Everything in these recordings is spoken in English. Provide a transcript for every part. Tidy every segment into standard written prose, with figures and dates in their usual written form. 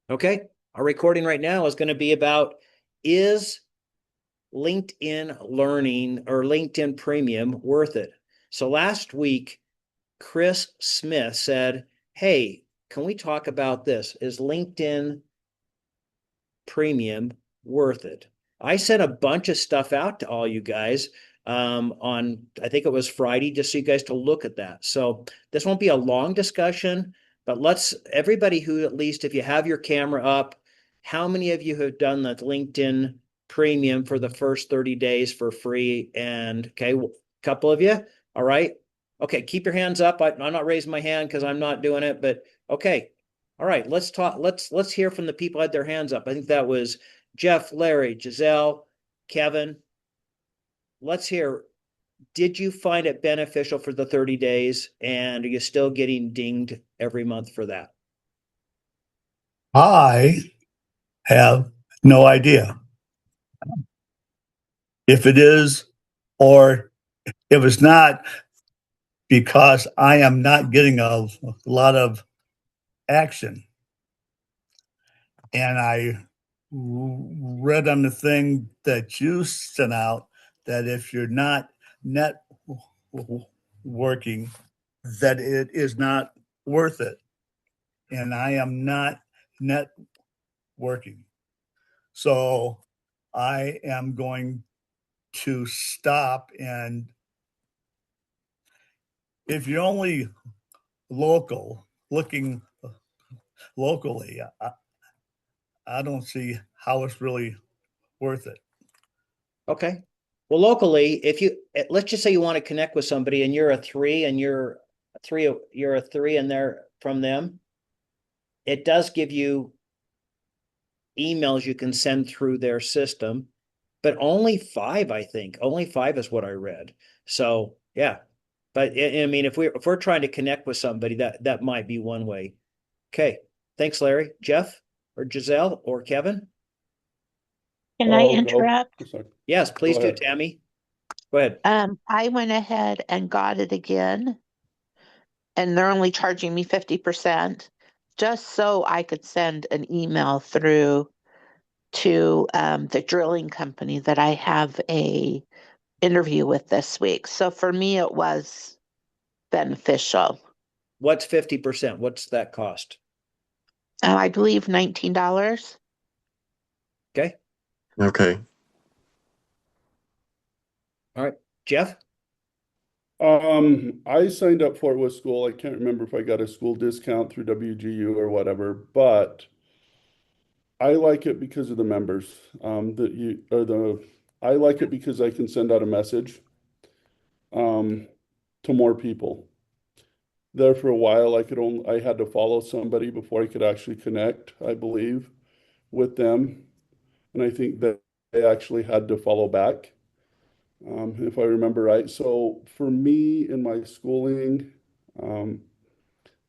Okay. Our recording right now is going to be about, is LinkedIn Learning or LinkedIn Premium worth it? So last week, Chris Smith said, hey, can we talk about this? Is LinkedIn Premium worth it? I sent a bunch of stuff out to all you guys on, I think it was Friday, just so you guys to look at that. So this won't be a long discussion, but everybody who, at least if you have your camera up, how many of you have done the LinkedIn Premium for the first 30 days for free? And okay, a couple of you. All right. Okay, keep your hands up. I'm not raising my hand because I'm not doing it, but okay. All right, let's talk. Let's hear from the people who had their hands up. I think that was Jeff, Larry, Giselle, Kevin. Let's hear. Did you find it beneficial for the 30 days? And are you still getting dinged every month for that? I have no idea if it is or if it's not, because I am not getting a lot of action. And I read on the thing that you sent out that if you're not networking, that it is not worth it. And I am not networking. So I am going to stop. And if you're only looking locally, I don't see how it's really worth it. Okay. Well, locally, if you let's just say you want to connect with somebody and you're a three and you're a three and they're from them, it does give you emails you can send through their system, but only five, I think. Only five is what I read. So yeah. But I mean, if we're trying to connect with somebody, that might be one way. Okay. Thanks, Larry. Jeff or Giselle or Kevin? Can I I'll go. interrupt? Sorry. Yes, Go please do, ahead. Tammy. Go ahead. I went ahead and got it again, and they're only charging me 50% just so I could send an email through to the drilling company that I have a interview with this week. So for me, it was beneficial. What's 50%? What's that cost? I believe $19. Okay. Okay. All right. Jeff? I signed up for it with school. I can't remember if I got a school discount through WGU or whatever, but I like it because of the members. That you or the I like it because I can send out a message um to more people. There for a while, I had to follow somebody before I could actually connect, I believe, with them. And I think that they actually had to follow back, if I remember right. So for me in my schooling, um,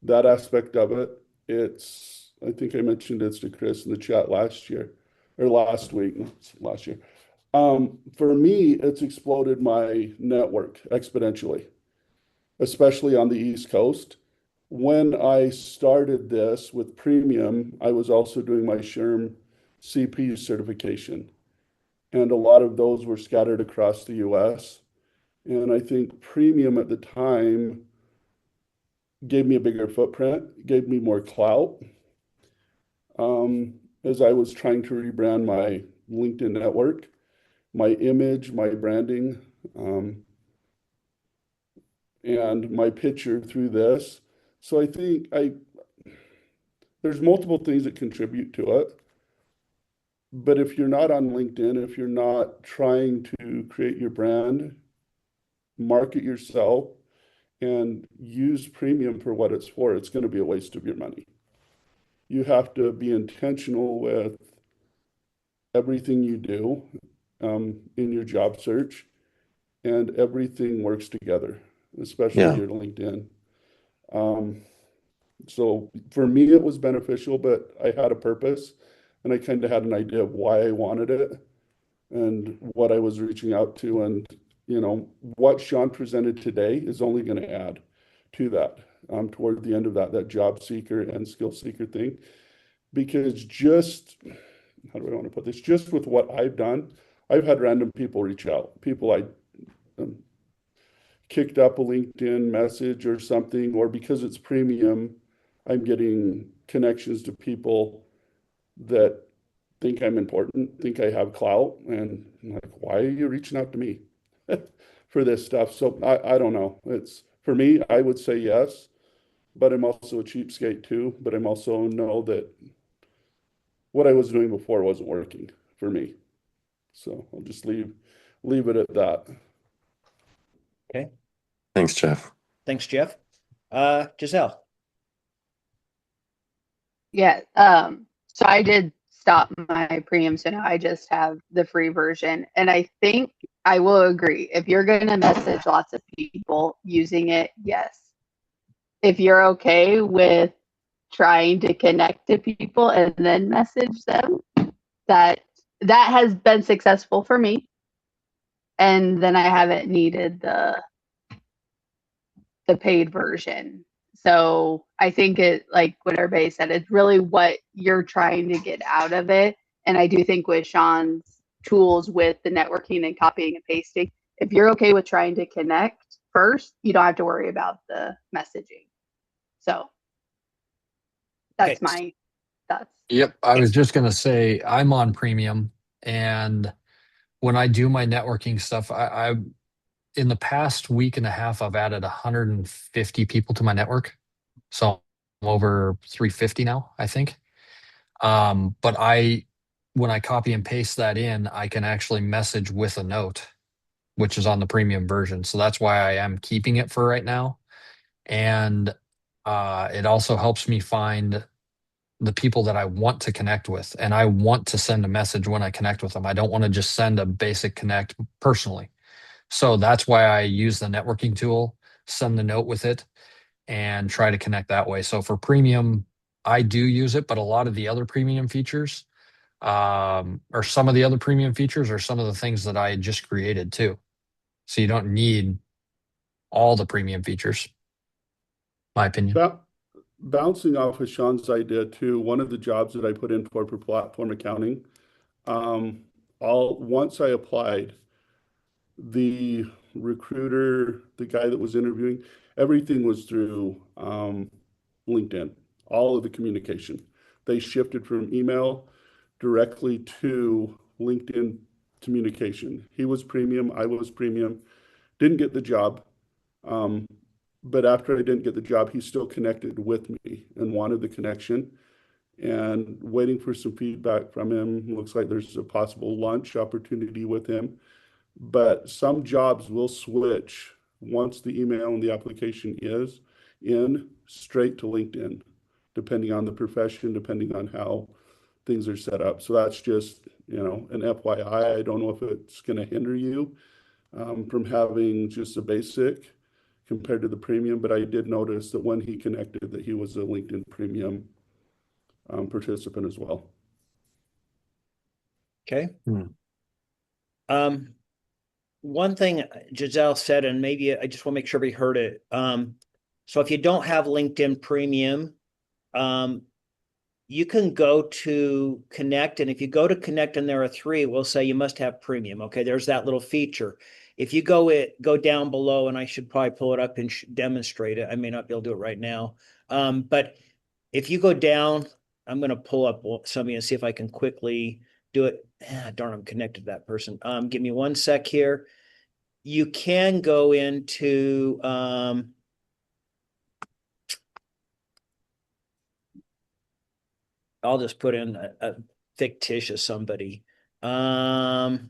that aspect of it, I think I mentioned it to Chris in the chat last year or last week, last year. For me, it's exploded my network exponentially, especially on the East Coast. When I started this with premium, I was also doing my SHRM CP certification, and a lot of those were scattered across the US. And I think premium at the time gave me a bigger footprint, gave me more clout, as I was trying to rebrand my LinkedIn network, my image, my branding, and my picture through this. So I think there's multiple things that contribute to it. But if you're not on LinkedIn, if you're not trying to create your brand, market yourself, and use premium for what it's for, it's going to be a waste of your money. You have to be intentional with everything you do in your job search, and everything works together, especially Yeah. your LinkedIn. Um, so for me, it was beneficial, but I had a purpose and I kind of had an idea of why I wanted it and what I was reaching out to. And, what Sean presented today is only going to add to that toward the end of that job seeker and skill seeker thing. because just, how do I want to put this? Just with what I've done, I've had random people reach out, people I um, kicked up a LinkedIn message or something, or because it's premium, I'm getting connections to people that think I'm important, think I have clout, and I'm like, why are you reaching out to me for this stuff? So I don't know. It's for me, I would say yes, but I'm also a cheapskate too. But I'm also know that what I was doing before wasn't working for me. So I'll just leave it at that. Okay. Thanks, Jeff. Thanks, Jeff. Giselle. Yeah. So I did stop my premium, so now I just have the free version. And I think I will agree. If you're going to message lots of people using it, yes. If you're okay with trying to connect to people and then message them, that has been successful for me. And then I haven't needed the paid version. So I think it, like what everybody said, it's really what you're trying to get out of it. And I do think with Sean's tools with the networking and copying and pasting, if you're okay with trying to connect first, you don't have to worry about the messaging. So that's Okay. my thoughts. Yep. I was just going to say I'm on premium, and when I do my networking stuff, I in the past week and a half, I've added 150 people to my network. So I'm over 350 now, I think. But when I copy and paste that in, I can actually message with a note, which is on the premium version. So that's why I am keeping it for right now. And it also helps me find the people that I want to connect with. And I want to send a message when I connect with them. I don't want to just send a basic connect personally. So that's why I use the networking tool, send the note with it, and try to connect that way. So for premium, I do use it, but a lot of the other premium features, or some of the other premium features, are some of the things that I just created too. So you don't need all the premium features, my opinion. Bouncing off of Sean's idea too, one of the jobs that I put in for platform accounting, all once I applied, the recruiter, the guy that was interviewing, everything was through LinkedIn, all of the communication. They shifted from email directly to LinkedIn communication. He was premium, I was premium, didn't get the job. But after I didn't get the job, he still connected with me and wanted the connection, and waiting for some feedback from him. Looks like there's a possible lunch opportunity with him. But some jobs will switch once the email and the application is in straight to LinkedIn, depending on the profession, depending on how things are set up. So that's just, an FYI. I don't know if it's going to hinder you from having just a basic compared to the premium, but I did notice that when he connected that he was a LinkedIn premium participant as well. Okay. Hmm. One thing Giselle said, and maybe I just want to make sure we heard it. So if you don't have LinkedIn Premium, you can go to Connect, and if you go to Connect and there are three, it will say you must have Premium. Okay, there's that little feature. If you go down below, and I should probably pull it up and demonstrate it. I may not be able to do it right now. But if you go down, I'm going to pull up something and see if I can quickly do it. Darn, I'm connected to that person. Give me one sec here. You can go into I'll just put in a fictitious somebody. God,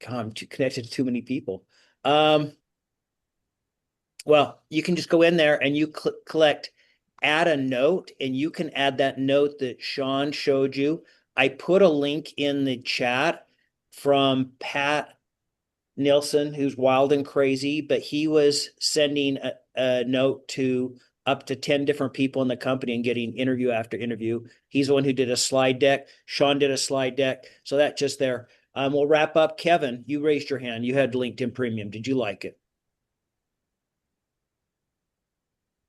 I'm connected to too many people. Well, you can just go in there and you collect add a note, and you can add that note that Sean showed you. I put a link in the chat from Pat Nilsson, who's wild and crazy, but he was sending a note to up to 10 different people in the company and getting interview after interview. He's the one who did a slide deck. Sean did a slide deck. So that's just there. We'll wrap up. Kevin, you raised your hand. You had LinkedIn Premium. Did you like it?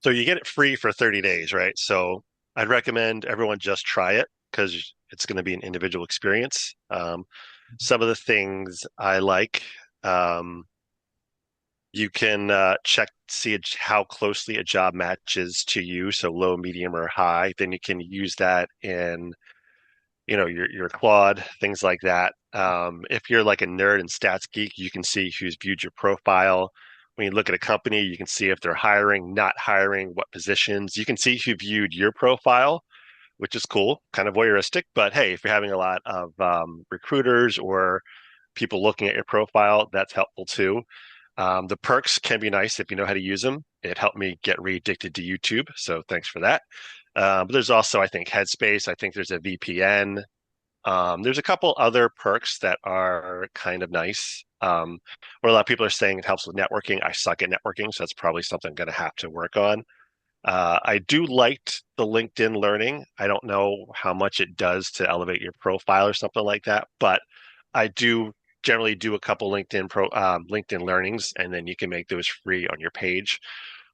So you get it free for 30 days, right? So I'd recommend everyone just try it. because it's going to be an individual experience. Some of the things I like, you can check see how closely a job matches to you, so low, medium, or high. Then you can use that in your Claude, things like that. If you're like a nerd and stats geek, you can see who's viewed your profile. When you look at a company, you can see if they're hiring, not hiring, what positions. You can see who viewed your profile, which is cool, kind of voyeuristic. But hey, if you're having a lot of recruiters or people looking at your profile, that's helpful too. The perks can be nice if you know how to use them. It helped me get re-addicted to YouTube, so thanks for that. But there's also, I think, Headspace. I think there's a VPN. There's a couple other perks that are kind of nice. Where a lot of people are saying it helps with networking. I suck at networking, so that's probably something I'm going to have to work on. I do like the LinkedIn Learning. I don't know how much it does to elevate your profile or something like that, but I do generally do a couple LinkedIn Learnings, and then you can make those free on your page.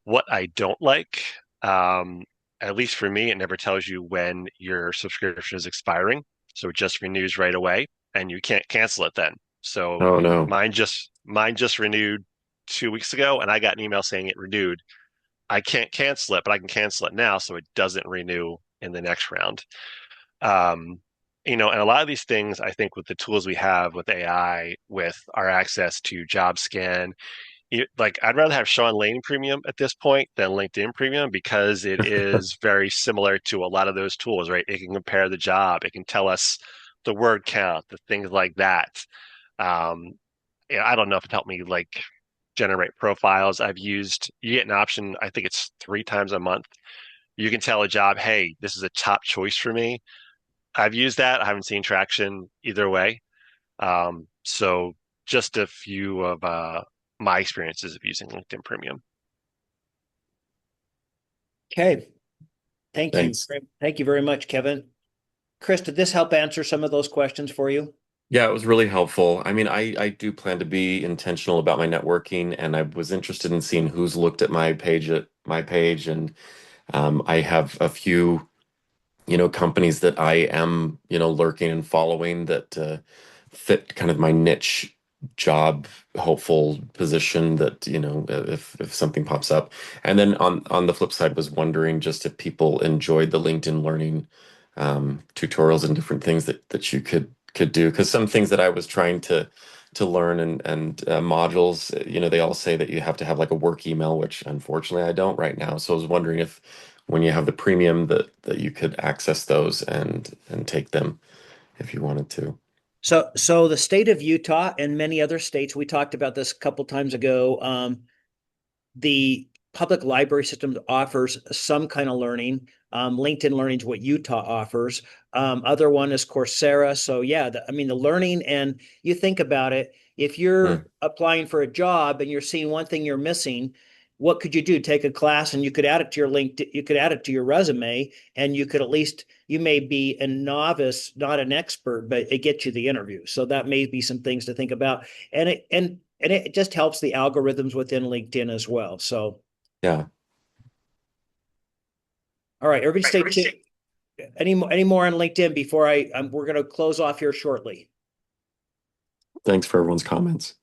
What I don't like, at least for me, it never tells you when your subscription is expiring, so it just renews right away, and you can't cancel it then. So Oh no. mine just renewed 2 weeks ago, and I got an email saying it renewed. I can't cancel it, but I can cancel it now so it doesn't renew in the next round. Um, and a lot of these things, I think with the tools we have with AI, with our access to JobScan, like I'd rather have Sean Lane Premium at this point than LinkedIn Premium because it is very similar to a lot of those tools, right? It can compare the job, it can tell us the word count, the things like that. I don't know if it helped me like generate profiles. You get an option, I think it's 3 times a month. You can tell a job, hey, this is a top choice for me. I've used that. I haven't seen traction either way. So just a few of my experiences of using LinkedIn Premium. Okay. Thank you. Thanks. Thank you very much, Kevin. Chris, did this help answer some of those questions for you? Yeah, it was really helpful. I mean, I do plan to be intentional about my networking, and I was interested in seeing who's looked at my page and I have a few, companies that I am, lurking and following that fit kind of my niche job hopeful position that, if something pops up. And then on the flip side was wondering just if people enjoyed the LinkedIn Learning tutorials and different things that you could do, because some things that I was trying to learn and modules, they all say that you have to have like a work email, which unfortunately I don't right now. So I was wondering if when you have the premium that you could access those and take them if you wanted to. So the state of Utah and many other states, we talked about this a couple times ago. The public library system offers some kind of learning. LinkedIn Learning is what Utah offers. Other one is Coursera. So yeah, the learning, and you think about it, if you're applying for a job and you're seeing one thing you're missing, what could you do? Take a class and you could add it to your LinkedIn, you could add it to your resume, and you could at least, you may be a novice, not an expert, but it gets you the interview. So that may be some things to think about. And it just helps the algorithms within LinkedIn as well. So Yeah. all right, everybody stay tuned. Any more on LinkedIn before we're going to close off here shortly. Thanks for everyone's comments.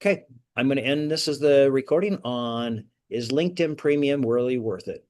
Okay, I'm going to end this as the recording on, is LinkedIn Premium really worth it?